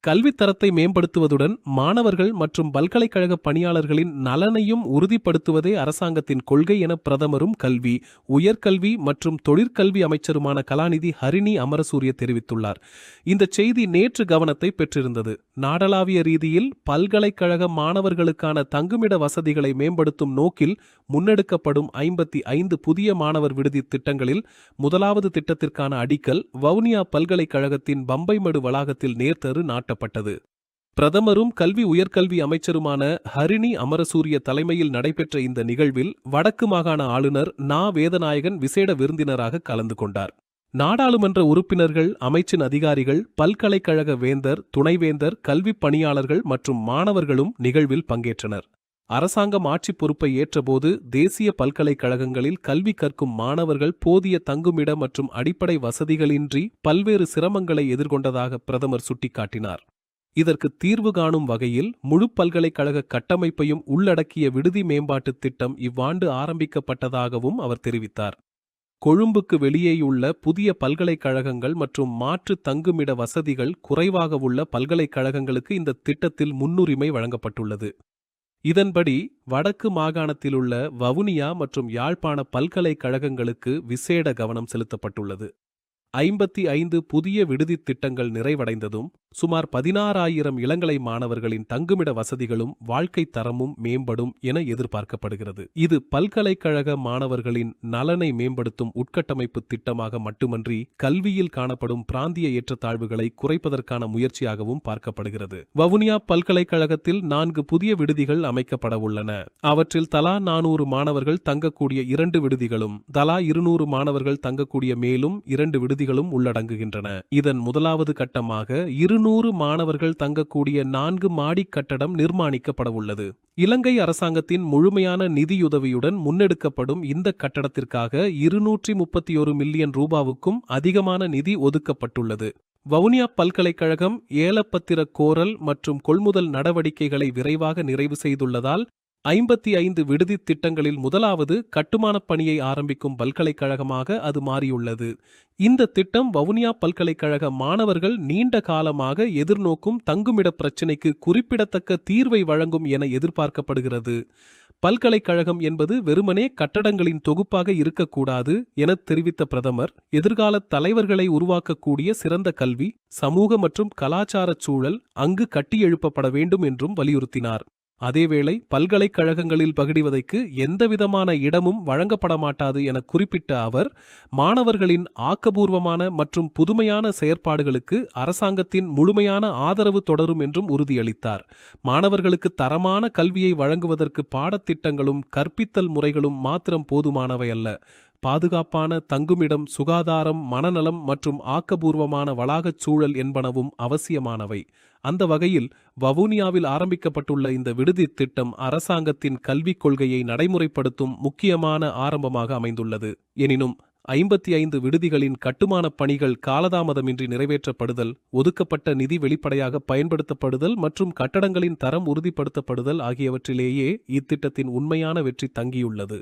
கல்வித் தரத்தை மேம்படுத்துவதுடன் மாணவர்கள் மற்றும் பல்கலைக்கழக பணியாளர்களின் நலனையும் உறுதிப்படுத்துவதே அரசாங்கத்தின் கொள்கை என பிரதமரும் கல்வி, உயர்கல்வி மற்றும் தொழிற்கல்வி அமைச்சருமான கலாநிதி ஹரிணி அமரசூரிய தெரிவித்துள்ளார். இந்த செய்தி நேற்று கவனத்தை பெற்றிருந்தது. நாடளாவிய ரீதியில் பல்கலைக்கழக மாணவர்களுக்கான தங்குமிட வசதிகளை மேம்படுத்தும் நோக்கில் முன்னெடுக்கப்படும் 55 புதிய மாணவர் விடுதி திட்டங்களில் முதலாவது திட்டத்திற்கான அடிக்கல் வவுனியா பல்கலைக்கழகத்தின் பம்பைமடு வளாகத்தில் நேர்த்தரு நாட்டப்பட்டது. பிரதமரும் கல்வி உயர்கல்வி அமைச்சருமான ஹரிணி அமரசூரிய தலைமையில் நடைபெற்ற இந்த நிகழ்வில் வடக்கு மாகாண ஆளுநர் நா. வேதநாயகன் விசேட விருந்தினராக கலந்து கொண்டார். நாடாளுமன்ற உறுப்பினர்கள், அமைச்சின் அதிகாரிகள், பல்கலைக்கழக வேந்தர், துணைவேந்தர், கல்விப் பணியாளர்கள் மற்றும் மாணவர்களும் நிகழ்வில் பங்கேற்றனர். அரசாங்கம் ஆட்சி பொறுப்பை ஏற்றபோது தேசிய பல்கலைக்கழகங்களில் கல்வி கற்கும் மாணவர்கள் போதிய தங்குமிட மற்றும் அடிப்படை வசதிகளின்றி பல்வேறு சிரமங்களை எதிர்கொண்டதாக பிரதமர் சுட்டிக்காட்டினார். இதற்கு தீர்வு காணும் வகையில் முழு பல்கலைக்கழக கட்டமைப்பையும் உள்ளடக்கிய விடுதி மேம்பாட்டுத் திட்டம் இவ்வாண்டு ஆரம்பிக்கப்பட்டதாகவும் அவர் தெரிவித்தார். கொழும்புக்கு வெளியேயுள்ள புதிய பல்கலைக்கழகங்கள் மற்றும் மாற்று தங்குமிட வசதிகள் குறைவாக உள்ள பல்கலைக்கழகங்களுக்கு இந்த திட்டத்தில் முன்னுரிமை வழங்கப்பட்டுள்ளது. இதன்படி வடக்கு மாகாணத்திலுள்ள வவுனியா மற்றும் யாழ்ப்பாண பல்கலைக்கழகங்களுக்கு விசேட கவனம் செலுத்தப்பட்டுள்ளது. 55 புதிய விடுதித் திட்டங்கள் நிறைவடைந்ததும் சுமார் 16,000 இளங்கலை மாணவர்களின் தங்குமிட வசதிகளும் வாழ்க்கை தரமும் மேம்படும் என எதிர்பார்க்கப்படுகிறது. இது பல்கலைக்கழக மாணவர்களின் நலனை மேம்படுத்தும் உட்கட்டமைப்பு திட்டமாக மட்டுமன்றி கல்வியில் காணப்படும் பிராந்திய ஏற்றத்தாழ்வுகளை குறைப்பதற்கான முயற்சியாகவும் பார்க்கப்படுகிறது. வவுனியா பல்கலைக்கழகத்தில் 4 புதிய விடுதிகள் அமைக்கப்பட உள்ளன. அவற்றில் தலா 400 மாணவர்கள் தங்கக்கூடிய 2 விடுதிகளும் தலா 200 மாணவர்கள் தங்கக்கூடிய மேலும் 2 விடுதிகளும் உள்ளடங்குகின்றன. இதன் முதலாவது கட்டமாக 200 மாணவர்கள் தங்கக்கூடிய 4 மாடிக் கட்டடம் நிர்மாணிக்கப்பட உள்ளது. இலங்கை அரசாங்கத்தின் முழுமையான நிதியுதவியுடன் முன்னெடுக்கப்படும் இந்த கட்டடத்திற்காக 231 மில்லியன் ரூபாவுக்கும் அதிகமான நிதி ஒதுக்கப்பட்டுள்ளது. வவுனியா பல்கலைக்கழகம் ஏலப்பத்திர கோரல் மற்றும் கொள்முதல் நடவடிக்கைகளை விரைவாக நிறைவு செய்துள்ளதால் 55 விடுதித் திட்டங்களில் முதலாவது கட்டுமானப் பணியை ஆரம்பிக்கும் பல்கலைக்கழகமாக அது மாறியுள்ளது. இந்த திட்டம் வவுனியா பல்கலைக்கழக மாணவர்கள் நீண்ட காலமாக எதிர்நோக்கும் தங்குமிட பிரச்சினைக்கு குறிப்பிடத்தக்க தீர்வை வழங்கும் என எதிர்பார்க்கப்படுகிறது. பல்கலைக்கழகம் என்பது வெறுமனே கட்டடங்களின் தொகுப்பாக இருக்கக்கூடாது என தெரிவித்த பிரதமர், எதிர்கால தலைவர்களை உருவாக்கக்கூடிய சிறந்த கல்வி, சமூக மற்றும் கலாச்சார சூழல் அங்கு கட்டியெழுப்பப்பட வேண்டும் என்றும் வலியுறுத்தினார். அதேவேளை பல்கலைக்கழகங்களில் பகிடிவதைக்கு எந்தவிதமான இடமும் வழங்கப்பட மாட்டாது என குறிப்பிட்ட அவர், மாணவர்களின் ஆக்கபூர்வமான மற்றும் புதுமையான செயற்பாடுகளுக்கு அரசாங்கத்தின் முழுமையான ஆதரவு தொடரும் என்றும் உறுதியளித்தார். மாணவர்களுக்கு தரமான கல்வியை வழங்குவதற்கு பாடத்திட்டங்களும் கற்பித்தல் முறைகளும் மாத்திரம் போதுமானவை அல்ல. பாதுகாப்பான தங்குமிடம், சுகாதாரம், மனநலம் மற்றும் ஆக்கபூர்வமான வளாகச் சூழல் என்பனவும் அவசியமானவை. அந்த வகையில் வவுனியாவில் ஆரம்பிக்கப்பட்டுள்ள இந்த விடுதி திட்டம் அரசாங்கத்தின் கல்விக் கொள்கையை நடைமுறைப்படுத்தும் முக்கியமான ஆரம்பமாக அமைந்துள்ளது. எனினும் 55 விடுதிகளின் கட்டுமானப் பணிகள் காலதாமதமின்றி நிறைவேற்றப்படுதல், ஒதுக்கப்பட்ட நிதி வெளிப்படையாக பயன்படுத்தப்படுதல் மற்றும் கட்டடங்களின் தரம் உறுதிப்படுத்தப்படுதல் ஆகியவற்றிலேயே இத்திட்டத்தின் உண்மையான வெற்றி தங்கியுள்ளது.